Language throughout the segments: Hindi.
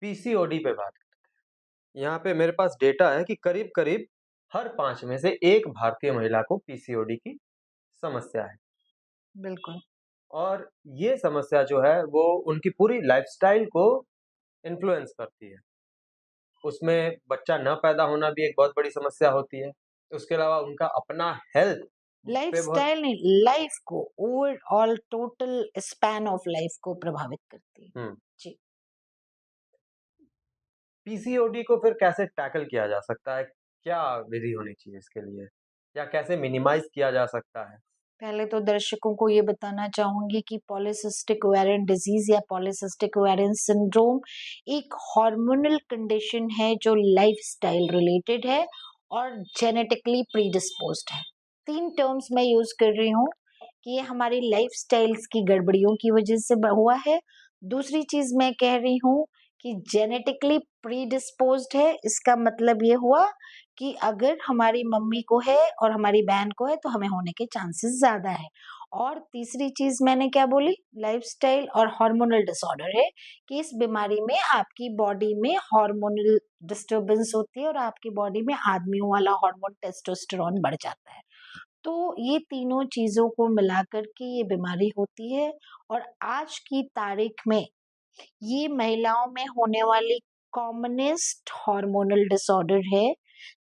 पीसीओडी पे बात करते हैं। यहाँ पे मेरे पास डेटा है कि करीब-करीब हर 5 में से 1 भारतीय महिला को पीसीओडी की समस्या है। बिल्कुल। और ये समस्या जो है वो उनकी पूरी लाइफ़स्टाइल को इन्फ्लुएंस करती है। उसमें बच्चा न पैदा होना भी एक बहुत बड़ी समस्या होती है। उसके अलावा उनका अपना हेल्थ पे बहुत लाइफ़स्टाइल नहीं, लाइफ़ को overall total span of life को प्रभावित करती है। हुँ। जी। पीसीओडी को फिर कैसे टैकल किया जा सकता है? क्या विधि होनी चाहिए इसके लिए? या कैसे मिनिमाइज़ किया जा सकता है? पहले तो दर्शकों को ये बताना चाहूँगी कि पॉलीसिस्टिक ओवेरियन डिज़ीज़ या पॉलीसिस्टिक ओवेरियन सिंड्रोम एक हार्मोनल कंडीशन है जो लाइफ़स्टाइल रिलेटेड है और जेनेटिकली प्रीडिस्पोज्ड है। 3 टर्म्स मैं यूज़ कर रही हूँ कि ये हमारी लाइफ़स्टाइल्स की गड़बड़ियों की वज़ह से हुआ है। दूसरी चीज़ मैं कह रही हूँ कि जेनेटिकली प्रीडिस्पोज्ड है, इसका मतलब ये हुआ कि अगर हमारी मम्मी को है और हमारी बहन को है तो हमें होने के चांसेस ज़्यादा है। और तीसरी चीज़ मैंने क्या बोली? लाइफ़स्टाइल और हार्मोनल डिसऑर्डर है कि इस बीमारी में आपकी बॉडी में हार्मोनल डिस्टर्बेंस होती है और आपकी बॉडी में आदमियों वाला हार्मोन टेस्टोस्टेरोन बढ़ जाता है। तो ये तीनों चीज़ों को मिलाकर के ये बीमारी होती है और आज की तारीख में ये महिलाओं में होने वाली कॉमनेस्ट हार्मोनल डिसऑर्डर है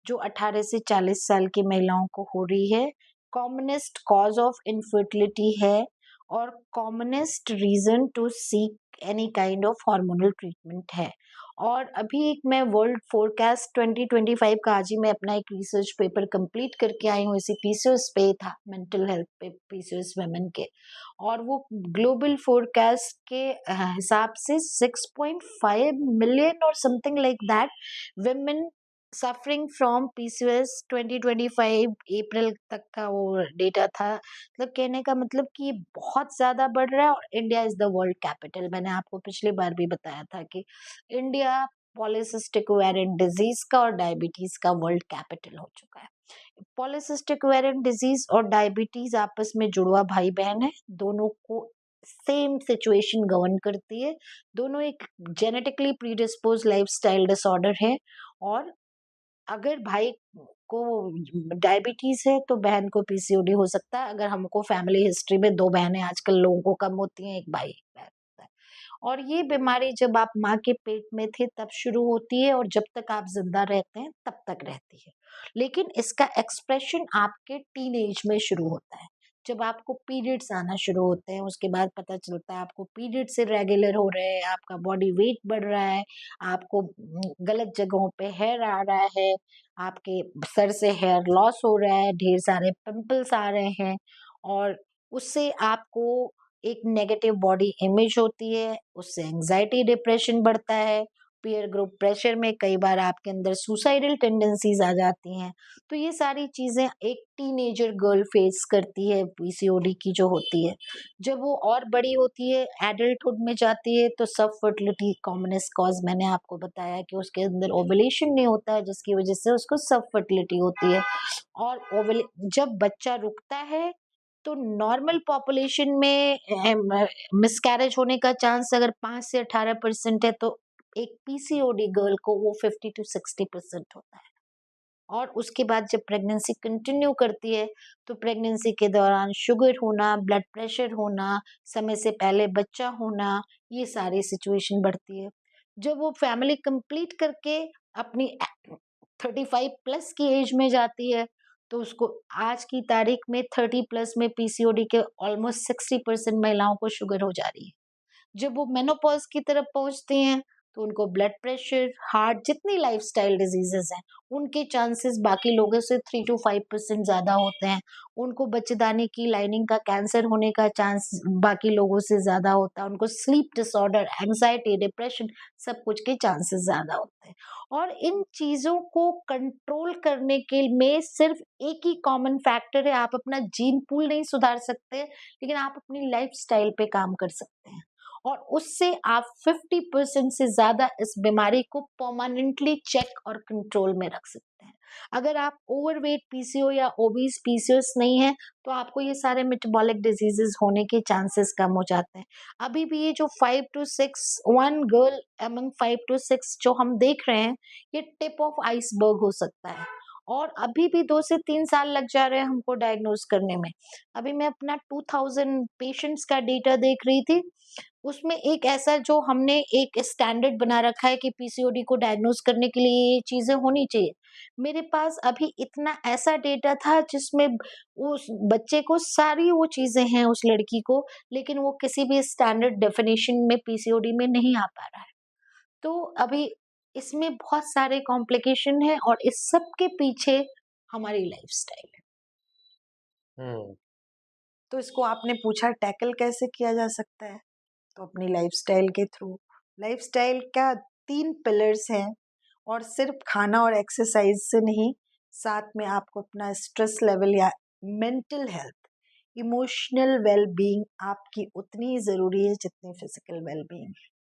जो 18 से 40 साल की महिलाओं को हो रही है। कॉमनेस्ट कॉज ऑफ इनफर्टिलिटी है और commonest reason to seek any kind of hormonal treatment है। और अभी एक मैं वर्ल्ड फोरकास्ट 2025 का आज ही मैं अपना एक रिसर्च पेपर कंप्लीट करके आई हूँ, इसी पीसीओएस पे था, मेंटल हेल्थ पे, पीसीओएस वुमेन के। और वो ग्लोबल फोरकास्ट के हिसाब से 6.5 मिलियन और something like that women suffering from PCOS 2025 अप्रैल तक का वो डेटा था। मतलब कहने का मतलब कि ये बहुत ज़्यादा बढ़ रहा है और India is the world capital. मैंने आपको पिछली बार भी बताया था कि इंडिया पॉलीसिस्टिक ओवेरियन डिजीज़ का और डायबिटीज़ का वर्ल्ड कैपिटल हो चुका है। पॉलीसिस्टिक ओवेरियन डिजीज़ और डायबिटीज़ आपस में जुड़वा भाई-बहन है। दोनों को सेम सिचुएशन गवर्न करती है। दोनों एक जेनेटिकली प्रीडिस्पोज्ड लाइफस्टाइल डिसऑर्डर है और अगर भाई को डायबिटीज है तो बहन को पीसीओडी हो सकता है। अगर हमको फैमिली हिस्ट्री में 2 बहनें आजकल लोगों को कम होती हैं, 1 भाई होता है। और ये बीमारी जब आप माँ के पेट में थे तब शुरू होती है और जब तक आप जिंदा रहते हैं तब तक रहती है। लेकिन इसका एक्सप्रेशन आपके टीनेज में शुरू होता है। जब आपको पीरियड्स आना शुरू होते हैं उसके बाद पता चलता है आपको पीरियड्स इरेगुलर हो रहे हैं, आपका बॉडी वेट बढ़ रहा है, आपको गलत जगहों पे हेयर आ रहा है, आपके सर से हेयर लॉस हो रहा है, ढेर सारे पिंपल्स आ रहे हैं और उससे आपको एक नेगेटिव बॉडी इमेज होती है, उससे एंजाइटी डिप्रेशन बढ़ता है, पीयर ग्रुप प्रेशर में कई बार आपके अंदर सुसाइडल टेंडेंसीज आ जाती हैं। तो ये सारी चीजें एक टीनेजर गर्ल फेस करती है पीसीओडी की जो होती है। जब वो और बड़ी होती है, एडल्टहुड में जाती है तो सब फर्टिलिटी कॉमनेस्ट कॉज मैंने आपको बताया कि उसके अंदर ओवुलेशन नहीं होता है जिसकी वजह से उसको सब फर्टिलिटी होती है। और जब बच्चा रुकता है तो नॉर्मल पॉपुलेशन में मिसकैरेज होने का चांस अगर 5 से 18% है तो एक पीसीओडी गर्ल को वो 50 टू 60% होता है। और उसके बाद जब प्रेगनेंसी कंटिन्यू करती है तो प्रेगनेंसी के दौरान शुगर होना, ब्लड प्रेशर होना, समय से पहले बच्चा होना, ये सारी सिचुएशन बढ़ती है। जब वो फैमिली कंप्लीट करके अपनी 35 प्लस की एज में जाती है तो उसको आज की तारीख में 30 प्लस में पीसीओडी के ऑलमोस्ट 60% महिलाओं को शुगर हो जा रही है। जब वो मेनोपॉज की तरफ पहुंचती हैं तो उनको ब्लड प्रेशर, हार्ट, जितनी लाइफस्टाइल डिजीजेस हैं उनके चांसेस बाकी लोगों से 3 to 5% ज्यादा होते हैं। उनको बच्चेदानी की लाइनिंग का कैंसर होने का चांस बाकी लोगों से ज्यादा होता है। उनको स्लीप डिसऑर्डर, एंजाइटी, डिप्रेशन, सब कुछ के चांसेस ज्यादा होते हैं। और इन चीजों को कंट्रोल करने के में सिर्फ एक ही कॉमन फैक्टर है, आप अपना जीन पूल नहीं सुधार सकते लेकिन आप अपनी लाइफस्टाइल पे काम कर सकते हैं और उससे आप 50% से ज्यादा इस बीमारी को परमानेंटली चेक और कंट्रोल में रख सकते हैं। अगर आप ओवरवेट पीसीओ या ओबीस पीसीओएस नहीं है तो आपको ये सारे मेटाबॉलिक डिजीजेस होने के चांसेस कम हो जाते हैं। अभी भी ये जो 5 to 6 one girl among 5 to 6 जो हम देख रहे हैं, ये टिप ऑफ आइसबर्ग हो सकता है और अभी भी 2 से 3 साल लग जा रहे हैं हमको डायग्नोज करने में। अभी मैं अपना 2000 पेशेंट्स का डेटा देख रही थी, उसमें एक ऐसा जो हमने एक स्टैंडर्ड बना रखा है कि पीसीओडी को डायग्नोज करने के लिए ये चीजें होनी चाहिए। मेरे पास अभी इतना ऐसा डेटा था जिसमें उस बच्चे को सारी वो चीजें हैं उस लड़की को, लेकिन वो किसी भी स्टैंडर्ड डेफिनेशन में पीसीओडी में नहीं आ पा रहा है। तो अभी इसमें बहुत सारे कॉम्प्लिकेशन है और इस सब के पीछे हमारी लाइफस्टाइल है। हुँ। तो इसको आपने पूछा टैकल कैसे किया जा सकता है, तो अपनी लाइफस्टाइल के थ्रू। लाइफस्टाइल का 3 पिलर्स हैं और सिर्फ खाना और एक्सरसाइज से नहीं, साथ में आपको अपना स्ट्रेस लेवल या mental health, emotional well being आपकी उतनी ही ज़रूरी है जितनी फिजिकल वेल बीइंग है।